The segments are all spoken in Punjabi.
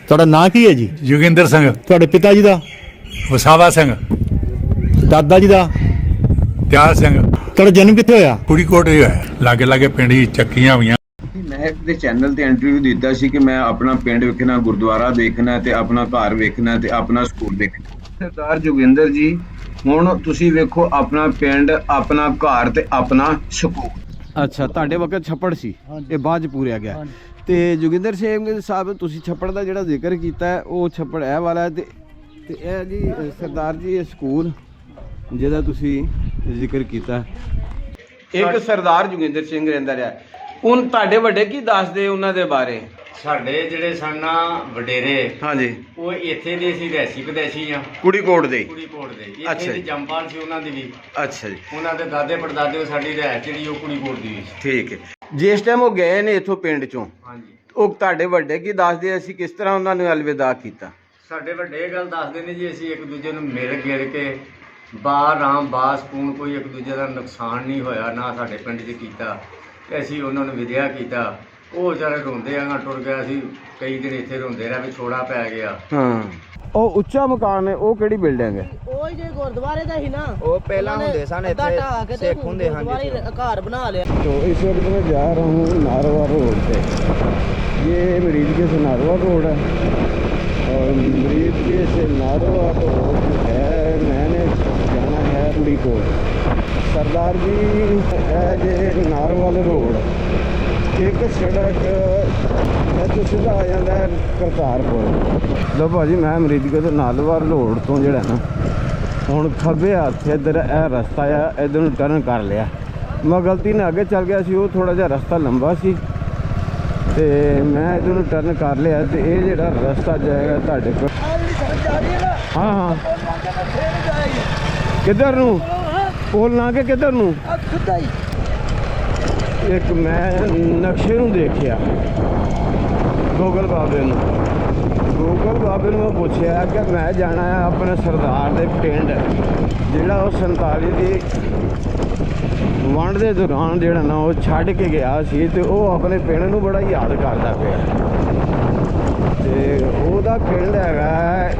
ਤੁਹਾਡਾ ਨਾਂ ਕੀ ਹੈ ਜੀ? ਜੋਗਿੰਦਰ ਸਿੰਘ। ਤੁਹਾਡੇ ਪਿਤਾ ਜੀ ਦਾ? ਵਸਾਵਾ ਸਿੰਘ। ਦਾਦਾ ਜੀ ਦਾ? ਤਿਆਰ ਸਿੰਘ। ਤੁਹਾਡਾ ਜਨਮ ਕਿੱਥੇ ਹੋਇਆ? ਕੁੜੀਕੋਟ ਹੀ ਹੋਇਆ, ਲਾਗੇ ਲਾਗੇ ਪਿੰਡ ਹੀ ਚੱਕੀਆਂ ਹੋਈਆਂ। ਮੈਂ ਇੱਕ ਚੈਨਲ ਤੇ ਇੰਟਰਵਿਊ ਦਿੱਤਾ ਸੀ ਕਿ ਮੈਂ ਆਪਣਾ ਪਿੰਡ ਵੇਖਣਾ, ਗੁਰਦੁਆਰਾ ਦੇਖਣਾ ਤੇ ਆਪਣਾ ਘਰ ਵੇਖਣਾ ਤੇ ਆਪਣਾ ਸਕੂਲ ਵੇਖਣਾ। ਸਰਦਾਰ ਜੋਗਿੰਦਰ ਜੀ, ਹੁਣ ਤੁਸੀਂ ਵੇਖੋ ਆਪਣਾ ਪਿੰਡ, ਆਪਣਾ ਘਰ ਤੇ ਆਪਣਾ ਸਕੂਲ। ਅੱਛਾ, ਤੁਹਾਡੇ ਵਕਤ ਛੱਪੜ ਸੀ, ਇਹ ਬਾਅਦ ਚ ਪੂਰਿਆ ਗਿਆ। ਤੇ ਜੋਗਿੰਦਰ ਸਿੰਘ ਸਾਹਿਬ, ਤੁਸੀਂ ਛੱਪੜ ਦਾ ਜਿਹੜਾ ਜ਼ਿਕਰ ਕੀਤਾ ਹੈ, ਉਹ ਛੱਪੜ ਇਹ ਵਾਲਾ ਹੈ ਤੇ ਇਹ ਜੀ ਸਰਦਾਰ ਜੀ ਇਹ ਸਕੂਲ ਜਿਹਦਾ ਤੁਸੀਂ ਜ਼ਿਕਰ ਕੀਤਾ। ਇੱਕ ਸਰਦਾਰ ਜੋਗਿੰਦਰ ਸਿੰਘ ਰਹਿੰਦਾ ਰਿਹਾ। ਹੁਣ ਤੁਹਾਡੇ ਵੱਡੇ ਕੀ ਦੱਸਦੇ ਉਹਨਾਂ ਦੇ ਬਾਰੇ? ਸਾਡੇ ਜਿਹੜੇ ਸਨ ਨਾ ਵਡੇਰੇ, ਹਾਂਜੀ, ਉਹ ਇੱਥੇ ਦੇ ਸੀ, ਰਿਹਾਇਸ਼ੀ ਵਿਦੇਸ਼ੀ ਆ, ਕੁੜੀਕੋਟ ਦੇ। ਕੁੜੀਕੋਟ ਦੇ। ਅੱਛਾ ਇੱਥੇ ਜੀ। ਦੀ ਜੰਮਪਾਲ ਸੀ ਉਹਨਾਂ ਦੀ ਵੀ। ਅੱਛਾ ਜੀ, ਉਹਨਾਂ ਦੇ ਦਾਦੇ ਪੜਦਾਦੇ ਸਾਡੀ ਰਿਹਾਇਸ਼ ਜਿਹੜੀ ਉਹ ਕੁੜੀਕੋਟ ਦੀ ਸੀ। ਠੀਕ ਹੈ। ਜਿਸ ਟਾਈਮ ਉਹ ਗਏ ਨੇ ਇੱਥੋਂ ਪਿੰਡ ਚੋਂ, ਹਾਂਜੀ, ਉਹ ਤੁਹਾਡੇ ਵੱਡੇ ਕੀ ਦੱਸਦੇ ਅਸੀਂ ਕਿਸ ਤਰ੍ਹਾਂ ਉਹਨਾਂ ਨੂੰ ਅਲਵਿਦਾ ਕੀਤਾ? ਸਾਡੇ ਵੱਡੇ ਇਹ ਗੱਲ ਦੱਸਦੇ ਨੇ ਜੀ, ਅਸੀਂ ਇੱਕ ਦੂਜੇ ਨੂੰ ਮਿਲ ਗਿਲ ਕੇ ਬਾਰਾਮ ਬਾਸਕੂਨ, ਕੋਈ ਇੱਕ ਦੂਜੇ ਦਾ ਨੁਕਸਾਨ ਨਹੀਂ ਹੋਇਆ ਨਾ ਸਾਡੇ ਪਿੰਡ 'ਚ ਕੀਤਾ ਤੇ ਅਸੀਂ ਉਹਨਾਂ ਨੂੰ ਵਿਦਿਆ ਕੀਤਾ। ਉਹ ਵਿਚਾਰੇ ਰੋਂਦੇ ਆ, ਟੁਰ ਗਿਆ ਸੀ, ਕਈ ਦਿਨ ਇੱਥੇ ਰੋਂਦੇ ਰਿਹਾ ਵੀ ਛੋੜਾ ਪੈ ਗਿਆ। ਹਾਂ, ਉਹ ਉੱਚਾ ਮਕਾਨ ਹੈ, ਉਹ ਕਿਹੜੀ ਬਿਲਡਿੰਗ ਹੈ? ਉਹ ਜੇ ਗੁਰਦੁਆਰੇ ਦਾ ਹੀ ਨਾ, ਉਹ ਪਹਿਲਾਂ ਹੁੰਦੇ ਸਨ ਇੱਥੇ ਸਿੱਖ ਹੁੰਦੇ ਹਨ ਗੁਰਦੁਆਰੇ ਘਰ ਬਣਾ ਲਿਆ। तो इस वक्त मैं जा रहा हूँ नारवा रोड पे। ये मरीजके से नारवा रोड है और मरीजके से नारवा रोड है, मैंने जाना है कुड़ीकोट। सरदार जी है जे नारवाल रोड, एक सड़क तो सीधा आ जाता है करतारपुर। लो भाजी, मैं मरीजके से नारवाल रोड तो जोड़ा ना ਹੁਣ ਖੱਬੇ ਹੱਥ ਇੱਧਰ ਇਹ ਰਸਤਾ ਆ, ਇੱਧਰ ਨੂੰ ਟਰਨ ਕਰ ਲਿਆ। ਮੈਂ ਗਲਤੀ ਨਾਲ ਅੱਗੇ ਚੱਲ ਗਿਆ ਸੀ, ਉਹ ਥੋੜਾ ਜਿਹਾ ਰਸਤਾ ਲੰਬਾ ਸੀ ਤੇ ਮੈਂ ਇੱਧਰ ਨੂੰ ਟਰਨ ਕਰ ਲਿਆ ਤੇ ਇਹ ਜਿਹੜਾ ਰਸਤਾ ਜਾਏਗਾ ਤੁਹਾਡੇ ਕੋਲ। ਹਾਂ ਹਾਂ, ਕਿੱਧਰ ਨੂੰ? ਪੁੱਲ ਲਾ ਕੇ ਕਿੱਧਰ ਨੂੰ? ਇੱਕ ਮੈਂ ਨਕਸ਼ੇ ਨੂੰ ਦੇਖਿਆ, ਗੂਗਲ ਬਾਬੇ ਨੂੰ। ਗੂਗਲ ਬਾਬੇ ਨੂੰ ਮੈਂ ਪੁੱਛਿਆ ਕਿ ਮੈਂ ਜਾਣਾ ਹੈ ਆਪਣੇ ਸਰਦਾਰ ਦੇ ਪਿੰਡ, ਜਿਹੜਾ ਉਹ 47 ਦੀ ਵੰਡ ਦੇ ਦੌਰਾਨ ਜਿਹੜਾ ਨਾ ਉਹ ਛੱਡ ਕੇ ਗਿਆ ਸੀ ਤੇ ਉਹ ਆਪਣੇ ਪਿੰਡ ਨੂੰ ਬੜਾ ਯਾਦ ਕਰਦਾ ਪਿਆ। ਤੇ ਉਹਦਾ ਪਿੰਡ ਹੈਗਾ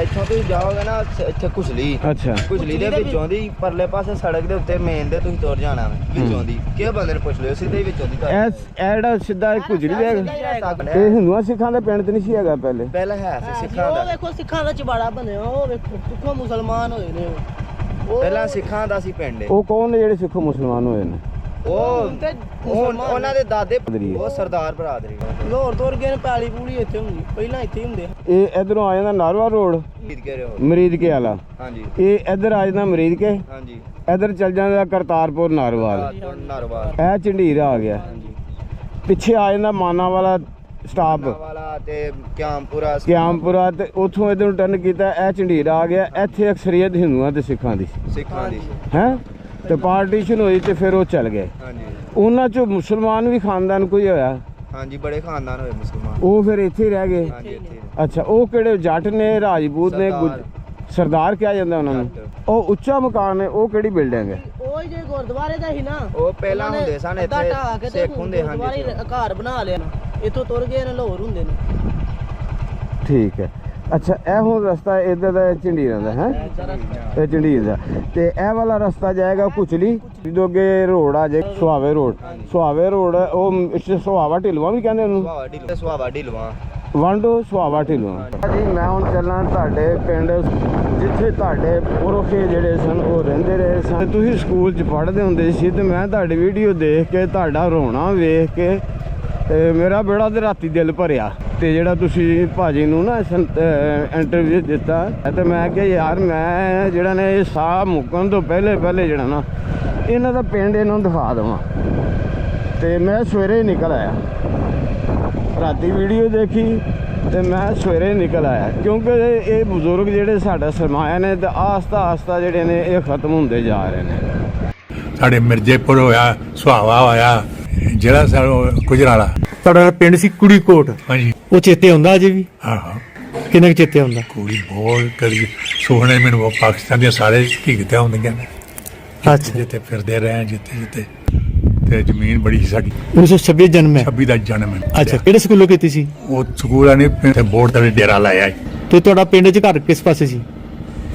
ਇੱਥੋਂ ਤੁਸੀਂ ਜਾਓਗੇ ਨਾ ਇੱਥੇ ਕੁਸਲੀ। ਅੱਛਾ, ਕੁਸਲੀ ਦੇ ਵਿੱਚੋਂ ਦੀ ਪਰਲੇ ਪਾਸੇ ਸੜਕ ਦੇ ਉੱਤੇ ਮੇਨ ਦੇ ਤੁਸੀਂ ਤੁਰ ਜਾਣਾ ਵਿੱਚੋਂ ਦੀ। ਕਿਹੜੇ ਬੰਦੇ ਨੂੰ ਪੁੱਛ ਲਿਓ, ਸਿੱਧੇ ਹੀ ਵਿੱਚੋਂ ਦੀ ਤਾਂ ਇਹ ਜਿਹੜਾ ਸਿੱਧਾ ਕੁਝੜੀ ਦੇ ਇਹ ਹਿੰਦੂਆਂ ਸਿੱਖਾਂ ਦਾ ਪਿੰਡ ਤੇ ਨਹੀਂ ਸੀ ਹੈਗਾ ਪਹਿਲੇ? ਪਹਿਲਾਂ ਹੈ ਸੀ ਸਿੱਖਾਂ ਉਹ ਦਾ। ਵੇਖੋ ਸਿੱਖਾਂ ਦਾ ਚਬਾੜਾ ਬਣਿਆ, ਉਹ ਵੇਖੋ ਕਿੱਥੋਂ ਮੁਸਲਮਾਨ ਹੋਏ ਨੇ ਉਹ। ਪਹਿਲਾਂ ਸਿੱਖਾਂ ਦਾ ਸੀ ਪਿੰਡ। ਉਹ ਕੌਣ ਨੇ ਜਿਹੜੇ ਸਿੱਖੋ ਮੁਸਲਮਾਨ ਹੋਏ ਨੇ? ਉਹਨਾਂ ਦੇ ਦਾਦੇ ਬਰਾਦਰੀ ਹੈ। ਉਹ ਸਰਦਾਰ ਬਰਾਦਰੀ। ਲਾਹੌਰ ਤੋਂ ਗਏ ਨੇ, ਪੈਲੀ ਪੂਲੀ ਇੱਥੇ ਹੁੰਦੀ, ਪਹਿਲਾਂ ਇੱਥੇ ਹੀ ਹੁੰਦੇ। ਇਹ ਇਧਰੋਂ ਆ ਜਾਂਦਾ ਨਾਰਵਾ ਰੋਡ, ਉਮੀਦ ਕਰ ਰਹੇ ਹੋ? ਮਰੀਦਕੇ ਵਾਲਾ। ਹਾਂਜੀ ਇਹ ਇੱਧਰ ਆ ਜਾਂਦਾ ਮਰੀਦਕੇ, ਹਾਂਜੀ। ਇੱਧਰ ਚੱਲ ਜਾਂਦਾ ਕਰਤਾਰਪੁਰ ਨਾਰਵਾਲ। ਨਾਰਵਾਲ। ਇਹ ਝੰਡੀਰ ਆ ਗਿਆ। ਹਾਂਜੀ। ਪਿੱਛੇ ਆ ਜਾਂਦਾ ਮਾਨਾ ਵਾਲਾ ਸਟਾਪ, ਵਾਲਾ ਤੇ ਕਿਆਮਪੁਰਾ। ਕਿਆਮਪੁਰਾ, ਤੇ ਉੱਥੋਂ ਇੱਧਰ ਨੂੰ ਟਰਨ ਕੀਤਾ, ਇਹ ਝੰਡੀਰ ਆ ਗਿਆ। ਇੱਥੇ ਅਕਸਰੀਅਤ ਹਿੰਦੂਆਂ ਤੇ ਸਿੱਖਾਂ ਦੀ ਸਿੱਖਾਂ ਦੀ। ਹੈ ਤੇ ਪਾਰਟੀਸ਼ਨ ਹੋਈ ਤੇ ਫਿਰ ਉਹ ਚੱਲ ਗਏ। ਹਾਂਜੀ ਉਹਨਾਂ ਚੋਂ ਮੁਸਲਮਾਨ ਵੀ ਖਾਨਦਾਨ ਕੋਈ ਹੋਇਆ? ਹਾਂਜੀ, ਬੜੇ ਖਾਨਦਾਨ ਹੋਏ ਮੁਸਲਮਾਨ। ਉਹ ਫਿਰ ਇੱਥੇ ਹੀ ਰਹਿ ਗਏ। ਹਾਂਜੀ, ਇੱਥੇ ਅੱਛਾ, ਉਹ ਕਿਹੜੇ ਜੱਟ ਨੇ, ਰਾਜਪੂਤ ਨੇ, ਸਰਦਾਰ ਕਿਹਾ ਜਾਂਦਾ ਉਹਨਾਂ ਨੂੰ? ਉਹ ਉੱਚਾ ਮਕਾਨ ਹੈ, ਉਹ ਕਿਹੜੀ ਬਿਲਡਿੰਗ ਹੈ? ਉਹ ਜੇ ਗੁਰਦੁਆਰੇ ਦਾ ਹੀ ਨਾ, ਉਹ ਪਹਿਲਾਂ ਹੁੰਦੇ ਸਨ ਇੱਥੇ ਸਿੱਖ ਹੁੰਦੇ ਹਨ ਗੁਰਦੁਆਰੇ ਘਰ ਬਣਾ ਲਿਆ। ਇੱਥੋਂ ਤੁਰ ਗਏ ਨੇ, ਲਾਹੌਰ ਹੁੰਦੇ ਨੇ। ਠੀਕ ਹੈ। ਅੱਛਾ, ਇਹ ਹੁਣ ਰਸਤਾ ਇੱਧਰ ਦਾ ਝੰਡੀਰਾਂ ਦਾ ਹੈ, ਇਹ ਝੰਡੀਰ ਦਾ। ਤੇ ਇਹ ਵਾਲਾ ਰਸਤਾ ਜਾਏਗਾ ਕੁਚਲੀ, ਜਦੋਂ ਅੱਗੇ ਰੋਡ ਆ ਜਾਏ ਸੁਹਾਵੇ ਰੋਡ। ਸੁਹਾਵੇ ਰੋਡ ਉਹ ਸੁਹਾਵਾ ਢਿਲਵਾ ਵੀ ਕਹਿੰਦੇ ਉਹਨੂੰ, ਸੁਹਾਵਾ ਢਿਲਵਾ ਵਾਂਡੋ ਸੁਹਾਵਾ ਢਿਲਵਾ ਜੀ। ਮੈਂ ਹੁਣ ਚੱਲਾਂ ਤੁਹਾਡੇ ਪਿੰਡ, ਜਿੱਥੇ ਤੁਹਾਡੇ ਪੁਰਖੇ ਜਿਹੜੇ ਸਨ ਉਹ ਰਹਿੰਦੇ ਰਹੇ ਸਨ। ਤੁਸੀਂ ਸਕੂਲ 'ਚ ਪੜ੍ਹਦੇ ਹੁੰਦੇ ਸੀ ਤੇ ਮੈਂ ਤੁਹਾਡੀ ਵੀਡੀਓ ਦੇਖ ਕੇ, ਤੁਹਾਡਾ ਰੋਣਾ ਵੇਖ ਕੇ ਮੇਰਾ ਬੜਾ ਤੇ ਰਾਤੀ ਦਿਲ ਭਰਿਆ। ਤੇ ਜਿਹੜਾ ਤੁਸੀਂ ਭਾਜੀ ਨੂੰ ਨਾ ਇੰਟਰਵਿਊ ਦਿੱਤਾ ਤੇ ਮੈਂ ਕਿਹਾ ਯਾਰ, ਮੈਂ ਜਿਹੜਾ ਨੇ ਇਹ ਸਾਹ ਮੁੱਕਣ ਤੋਂ ਪਹਿਲੇ ਜਿਹੜਾ ਨਾ ਇਹਨਾਂ ਦਾ ਪਿੰਡ ਇਹਨਾਂ ਨੂੰ ਦਿਖਾ ਦੇਵਾਂ। ਤੇ ਮੈਂ ਸਵੇਰੇ ਨਿਕਲ ਆਇਆ, ਰਾਤੀ ਵੀਡੀਓ ਦੇਖੀ ਤੇ ਮੈਂ ਸਵੇਰੇ ਨਿਕਲ ਆਇਆ, ਕਿਉਂਕਿ ਇਹ ਬਜ਼ੁਰਗ ਜਿਹੜੇ ਸਾਡਾ ਸਰਮਾਇਆ ਨੇ ਤੇ ਆਸਤਾ ਆਸਤਾ ਜਿਹੜੇ ਨੇ ਇਹ ਖਤਮ ਹੁੰਦੇ ਜਾ ਰਹੇ ਨੇ। ਸਾਡੇ ਮਿਰਜ਼ੇਪੁਰ ਹੋਇਆ, ਸੁਹਾਵਾ ਹੋਇਆ, ਜਿਹੜਾ ਸਾਡਾ ਗੁਜਰਾਲਾ। ਤੁਹਾਡਾ ਪਿੰਡ ਸੀ ਕੁੜੀਕੋਟ, ਹਾਂਜੀ। ਉਹ ਚੇਤੇ ਹੁੰਦਾ ਅਜੇ ਵੀ? ਆਹੋ, ਕਿੰਨਾ ਕੁ ਚੇਤੇ ਹੁੰਦਾ? ਕੁੜੀ ਬਹੁਤ ਕਰੀ ਸੋਹਣੇ ਮੈਨੂੰ ਉਹ ਪਾਕਿਸਤਾਨ ਦੀਆਂ ਸਾਰੇ ਢੀਕਦਿਆਂ ਹੁੰਦੀਆਂ ਨੇ। ਅੱਛਾ। ਜਿੱਥੇ ਫਿਰਦੇ ਰਹੇ, ਜਿੱਥੇ ਤੇ ਜ਼ਮੀਨ ਬੜੀ ਸੀ ਸਾਡੀ। 1926 ਜਨਮ ਹੈ। 26 ਦਾ ਜਨਮ ਹੈ। ਅੱਛਾ, ਕਿਹੜੇ ਸਕੂਲੋਂ ਕੀਤੀ ਸੀ? ਉਹ ਸਕੂਲਾਂ ਨੇ ਤੇ ਬੋਰਡ ਤੇ ਡੇਰਾ ਲਾਇਆ ਸੀ। ਤੇ ਤੁਹਾਡਾ ਪਿੰਡ 'ਚ ਘਰ ਕਿਸ ਪਾਸੇ ਸੀ?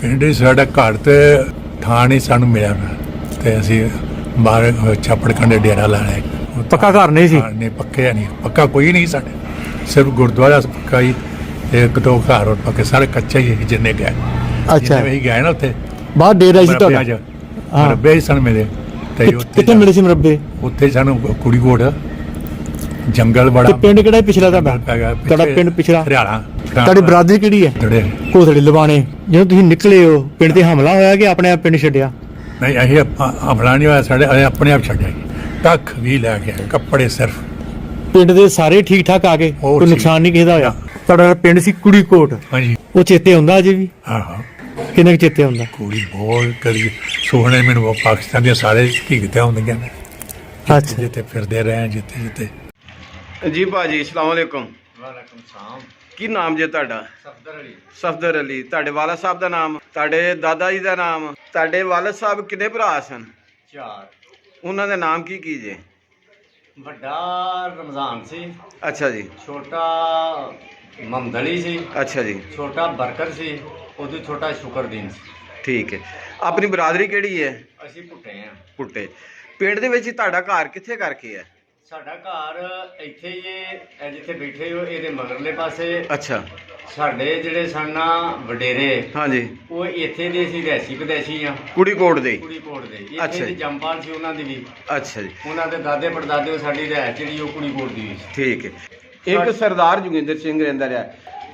ਪਿੰਡ 'ਚ ਸਾਡਾ ਘਰ ਤੇ ਥਾਂ ਨਹੀਂ ਸਾਨੂੰ ਮਿਲਿਆ ਤੇ ਅਸੀਂ ਬਾਹਰ ਛਾਪੜ ਕੰਡੇ ਡੇਰਾ ਲਾਇਆ ਸੀ। ਪੱਕਾ ਘਰ ਨਹੀਂ ਸੀ? ਨਹੀਂ, ਪੱਕੇ ਨਹੀਂ, ਪੱਕਾ ਕੋਈ ਨਹੀਂ ਸਾਡੇ, ਸਿਰਫ ਗੁਰਦੁਆਰਾ ਪੱਕਾ ਹੀ ਤੇ ਇੱਕ ਦੋ ਘਰ ਹੋਰ ਪੱਕੇ, ਸਾਰੇ ਕੱਚੇ ਹੀ ਸੀ ਜਿੰਨੇ ਗਏ। ਅੱਛਾ, ਜਿੰਨੇ ਵੀ ਗਏ ਨਾ ਉੱਥੇ ਬਾਹਰ ਡੇਰਾ ਸੀ ਤੁਹਾਡਾ? ਹਾਂ। ਮਰੱਬੇ ਸਨ ਮੇਰੇ ਤੇ ਕਿੱਥੇ ਮਿਲੇ ਸੀ ਮਰੱਬੇ? ਉੱਥੇ ਸਾਨੂੰ ਕੁੜੀ ਕੋਟ ਜੰਗਲ ਬੜਾ। ਤੇ ਪਿੰਡ ਕਿਹੜਾ ਪਿਛਲਾ ਤੁਹਾਡਾ? ਪੈ ਗਿਆ ਤੁਹਾਡਾ ਪਿੰਡ ਪਿਛਲਾ? ਹਰਿਆਣਾ। ਤੁਹਾਡੀ ਬਰਾਦਰੀ ਕਿਹੜੀ ਹੈ? ਜਿਹੜੇ ਕੋਸੜੀ ਲਵਾਣੇ। ਜਦੋਂ ਤੁਸੀਂ ਨਿਕਲੇ ਹੋ ਪਿੰਡ ਤੇ ਹਮਲਾ ਹੋਇਆ ਕਿ ਆਪਣੇ ਆਪ ਪਿੰਡ ਛੱਡਿਆ? ਨਹੀਂ, ਅਸੀਂ ਹਮਲਾ ਨਹੀਂ ਹੋਇਆ ਸਾਡੇ, ਅਸੀਂ ਆਪਣੇ ਆਪ ਛੱਡਿਆ ਜੀ। ਕੱਖ ਵੀ ਲੈ ਕੇ ਆਏ, ਕੱਪੜੇ ਸਿਰਫ। ਪਿੰਡ ਦੇ ਸਾਰੇ ਠੀਕ ਠਾਕ ਆ ਗਏ? ਹੋਰ ਕੋਈ ਠੀਕ। ਨੁਕਸਾਨ ਨਹੀਂ ਕਿਸੇ ਦਾ ਹੋਇਆ? ਤੁਹਾਡਾ ਪਿੰਡ ਸੀ ਕੁੜੀ ਕੋਟ, ਹਾਂਜੀ, ਉਹ ਚੇਤੇ ਹੁੰਦਾ ਅਜੇ ਵੀ? ਆਹੋ। ਕਿੰਨਾ ਕੁ ਚੇਤੇ ਹੁੰਦਾ? ਕੁੜੀ ਬਹੁਤ ਕਰੀ ਸੋਹਣੇ ਮੈਨੂੰ ਉਹ ਪਾਕਿਸਤਾਨ ਦੇ ਸਾਰੇ ਭੀਗਤਿਆਂ ਹੁੰਦੀਆਂ ਨੇ। ਅੱਛਾ, ਜਿੱਥੇ ਫਿਰਦੇ ਰਹੇ ਜਿੱਥੇ ਜੀ ਭਾਜੀ, ਅਸਲਾਮ ਵਾਲੇਕੁਮ। ਵਾਲੇਕੁਮ ਸਲਾਮ। ਕੀ ਨਾਮ ਜੇ ਤੁਹਾਡਾ? ਸਫਦਰ ਅਲੀ। ਸਫਦਰ ਅਲੀ। ਤੁਹਾਡੇ ਵਾਲਦ ਸਾਹਿਬ ਦਾ ਨਾਮ? ਤੁਹਾਡੇ ਦਾਦਾ ਜੀ ਦਾ ਨਾਮ? ਤੁਹਾਡੇ ਵਾਲਦ ਸਾਹਿਬ ਕਿੰਨੇ ਭਰਾ ਸਨ? 4। ਉਹਨਾਂ ਦੇ ਨਾਮ ਕੀ ਕੀ ਜੇ? ਵੱਡਾ ਰਮਜ਼ਾਨ ਸੀ, ਅੱਛਾ ਜੀ, ਛੋਟਾ ਮਮਦ ਅਲੀ ਸੀ, ਅੱਛਾ ਜੀ, ਛੋਟਾ ਬਰਕਤ ਸੀ, ਉਦੋਂ ਛੋਟਾ ਸ਼ੁਕਰਦੀਨ ਸੀ। ਠੀਕ ਹੈ। ਆਪਣੀ ਬਰਾਦਰੀ ਕਿਹੜੀ ਹੈ? ਅਸੀਂ ਪੁੱਟੇ ਆ। ਪੁੱਟੇ। ਪਿੰਡ ਦੇ ਵਿੱਚ ਤੁਹਾਡਾ ਘਰ ਕਿੱਥੇ ਕਰਕੇ ਹੈ? ਸਾਡਾ ਘਰ ਇੱਥੇ ਹੀ ਇਹ ਜਿੱਥੇ ਬੈਠੇ ਹੋ ਇਹਦੇ ਮਗਰਲੇ ਪਾਸੇ। ਅੱਛਾ, ਸਾਡੇ ਜਿਹੜੇ ਸਨ ਨਾ ਵਡੇਰੇ, ਹਾਂਜੀ, ਉਹ ਇੱਥੇ ਦੇ ਸੀ, ਰਿਹਾਇਸ਼ੀ ਵਿਦੇਸ਼ੀ ਆ, ਕੁੜੀ ਕੋਟ ਦੇ? ਕੁੜੀ ਕੋਟ ਦੇ। ਅੱਛਾ ਇੱਥੇ ਜੀ। ਦੀ ਜੰਮਪਾਲ ਸੀ ਉਹਨਾਂ ਦੀ ਵੀ। ਅੱਛਾ ਜੀ, ਉਹਨਾਂ ਦੇ ਦਾਦੇ ਪੜਦਾਦੇ ਸਾਡੀ ਰਿਹਾਇਸ਼ ਜਿਹੜੀ ਉਹ ਕੁੜੀ ਕੋਟ ਦੀ ਸੀ। ਠੀਕ ਹੈ। ਇੱਕ ਸਰਦਾਰ ਜੋਗਿੰਦਰ ਸਿੰਘ ਰਹਿੰਦਾ ਰਿਹਾ,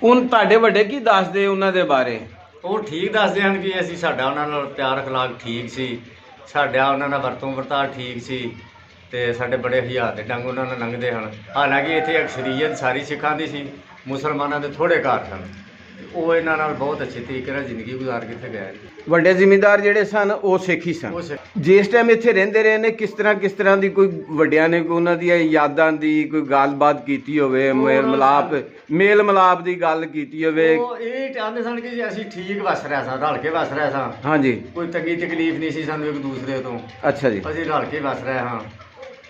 ਹੁਣ ਤੁਹਾਡੇ ਵੱਡੇ ਕੀ ਦੱਸਦੇ ਉਹਨਾਂ ਦੇ ਬਾਰੇ? ਉਹ ਠੀਕ ਦੱਸਦੇ ਹਨ ਕਿ ਅਸੀਂ ਸਾਡਾ ਉਹਨਾਂ ਨਾਲ ਪਿਆਰ ਅਖਲਾਕ ਠੀਕ ਸੀ, ਸਾਡਾ ਉਹਨਾਂ ਨਾਲ ਵਰਤੋਂ ਵਰਤਾਅ ਠੀਕ ਸੀ ਤੇ ਸਾਡੇ ਬੜੇ ਹਜ਼ਾਰ ਦੇ ਡੰਗ ਉਹਨਾਂ ਨਾਲ ਲੰਘਦੇ ਹਨ। ਹਾਲਾਂਕਿ ਇੱਥੇ ਅਕਸਰੀਅਤ ਸਾਰੀ ਸਿੱਖਾਂ ਦੀ ਸੀ, ਮੁਸਲਮਾਨਾਂ ਦੇ ਥੋੜੇ ਘਰ ਸਨ। ਉਹ ਇਹਨਾਂ ਨਾਲ ਬਹੁਤ ਅੱਛੇ ਤਰੀਕੇ ਨਾਲ ਜ਼ਿੰਦਗੀ ਗੁਜ਼ਾਰ ਕੇ ਇੱਥੇ ਗਏ। ਵੱਡੇ ਜ਼ਿਮੀਂਦਾਰ ਜਿਹੜੇ ਸਨ ਉਹ ਸਿੱਖੀ ਸਨ। ਉਹ ਸਿੱਖ- ਜਿਸ ਟਾਈਮ ਇੱਥੇ ਰਹਿੰਦੇ ਰਹੇ ਨੇ, ਕਿਸ ਤਰ੍ਹਾਂ ਦੀ ਕੋਈ ਵੱਡਿਆਂ ਨੇ ਕੋਈ ਉਹਨਾਂ ਦੀਆਂ ਯਾਦਾਂ ਦੀ ਕੋਈ ਗੱਲਬਾਤ ਕੀਤੀ ਹੋਵੇ, ਮੇਲ ਮਿਲਾਪ ਦੀ ਗੱਲ ਕੀਤੀ ਹੋਵੇ? ਉਹ ਇਹ ਚਾਹੁੰਦੇ ਸਨ ਕਿ ਜੀ ਅਸੀਂ ਠੀਕ ਵਸ ਰਹੇ ਸਾਂ, ਰਲ ਕੇ ਵਸ ਰਹੇ ਸਾਂ, ਹਾਂਜੀ, ਕੋਈ ਤੰਗੀ ਤਕਲੀਫ ਨਹੀਂ ਸੀ ਸਾਨੂੰ ਇੱਕ ਦੂਸਰੇ ਤੋਂ। ਅੱਛਾ ਜੀ, ਅਸੀਂ ਰਲ ਕੇ ਵਸ ਰਹੇ ਹਾਂ